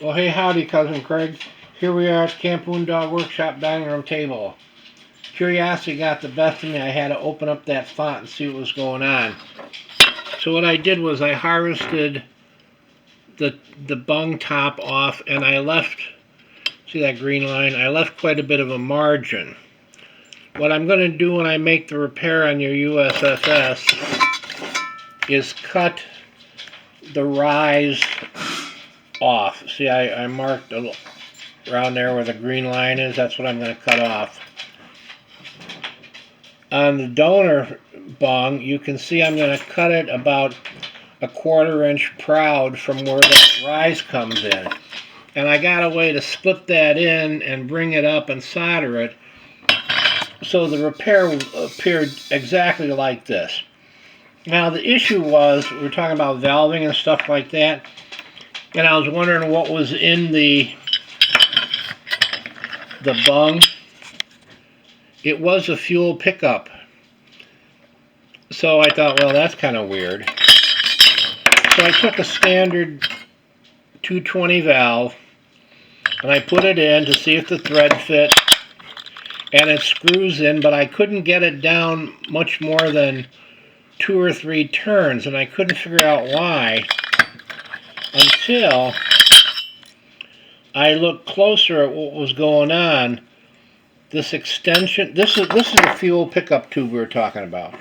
Well, hey, howdy, Cousin Craig. Here we are at Camp Boondog Workshop dining room table. Curiosity got the best of me. I had to open up that font and see what was going on. So what I did was I harvested the bung top off, and I left, see that green line? I left quite a bit of a margin. What I'm going to do when I make the repair on your usfs is cut the rise off. See, I marked around there where the green line is. That's what I'm going to cut off. On the donor bung, you can see I'm going to cut it about a 1/4 inch proud from where the rise comes in. And I got a way to split that in and bring it up and solder it so the repair will appear exactly like this. Now the issue was, we were talking about valving and stuff like that, and I was wondering what was in the bung. It was a fuel pickup. So I thought, well, that's kind of weird. So I took a standard 220 valve and I put it in to see if the thread fit, and it screws in, but I couldn't get it down much more than 2 or 3 turns, and I couldn't figure out why until I looked closer at what was going on. This extension, this is the fuel pickup tube we were talking about.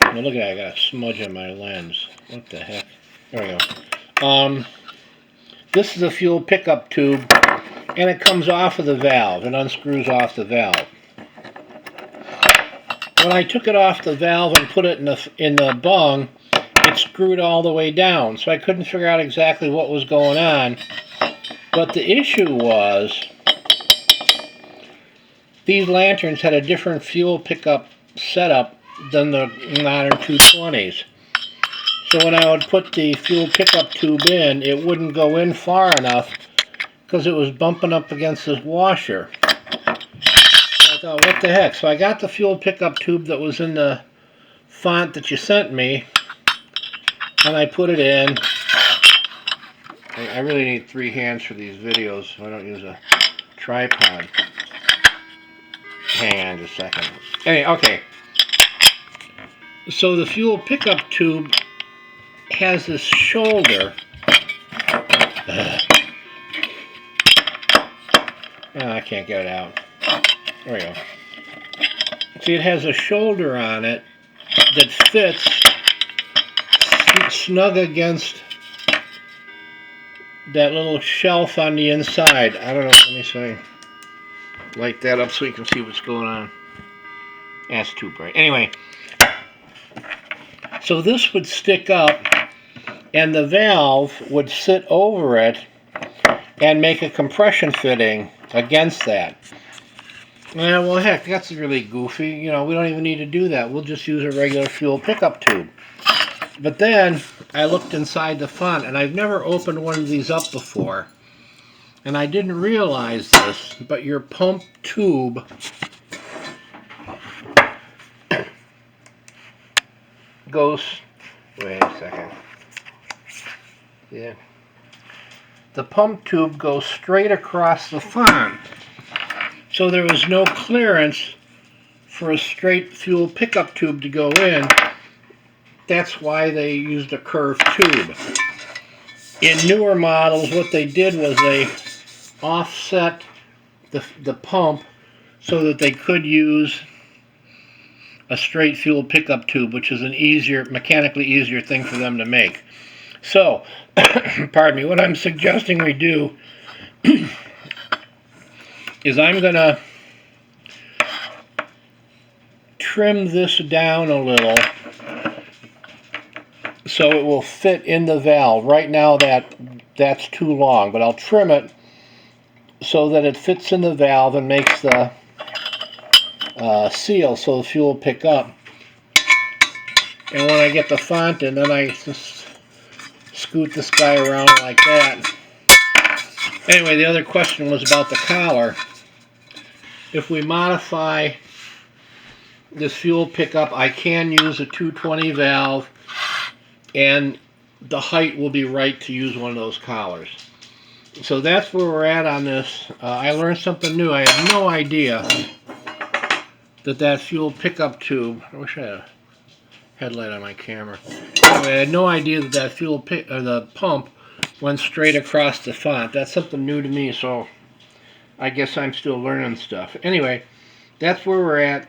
Now look at that, I got a smudge on my lens. What the heck? There we go. This is a fuel pickup tube, and it comes off of the valve. It unscrews off the valve. When I took it off the valve and put it in the bung, it screwed all the way down. So I couldn't figure out exactly what was going on. But the issue was, these lanterns had a different fuel pickup setup than the modern 220s. So when I would put the fuel pickup tube in, it wouldn't go in far enough because it was bumping up against this washer. So I thought, what the heck? So I got the fuel pickup tube that was in the font that you sent me, and I put it in. I really need 3 hands for these videos, so I don't use a tripod. Hang on just a second. Anyway, okay. So the fuel pickup tube has this shoulder. I can't get it out. There we go. See, it has a shoulder on it that fits snug against that little shelf on the inside. I don't know, let me see. Light that up so you can see what's going on. That's too bright. Anyway, so this would stick up, and the valve would sit over it and make a compression fitting against that. Well, heck, that's really goofy. You know, we don't even need to do that. We'll just use a regular fuel pickup tube. But then I looked inside the font, and I've never opened one of these up before. And I didn't realize this, but your pump tube goes, wait a second. Yeah. The pump tube goes straight across the font. So there was no clearance for a straight fuel pickup tube to go in. That's why they used a curved tube. In newer models, what they did was they offset the pump so that they could use a straight fuel pickup tube, which is an easier, mechanically easier thing for them to make. So, pardon me, what I'm suggesting we do is I'm going to trim this down a little so it will fit in the valve. Right now that's too long, but I'll trim it so that it fits in the valve and makes the seal so the fuel will pick up. And when I get the font in, then I just scoot this guy around like that. Anyway, the other question was about the collar. If we modify this fuel pickup, I can use a 220 valve, and the height will be right to use one of those collars. So that's where we're at on this. I learned something new. I had no idea that fuel pickup tube. I wish I had a headlight on my camera. Anyway, I had no idea that fuel or the pump went straight across the font. That's something new to me. So I guess I'm still learning stuff. Anyway, that's where we're at.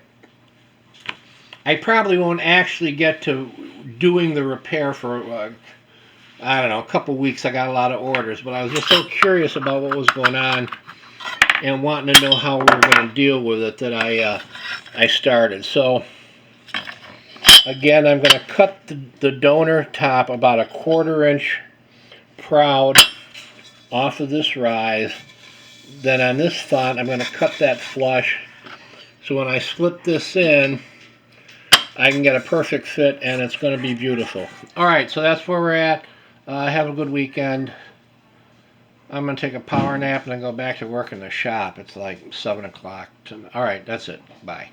I probably won't actually get to doing the repair for, I don't know, a couple weeks. I got a lot of orders, but I was just so curious about what was going on and wanting to know how we were going to deal with it that I started. So, again, I'm going to cut the donor top about a 1/4 inch proud off of this rise. Then on this font, I'm going to cut that flush. So when I slip this in, I can get a perfect fit, and it's going to be beautiful. All right, so that's where we're at. Have a good weekend. I'm going to take a power nap and then go back to work in the shop. It's like 7 o'clock. All right, that's it. Bye.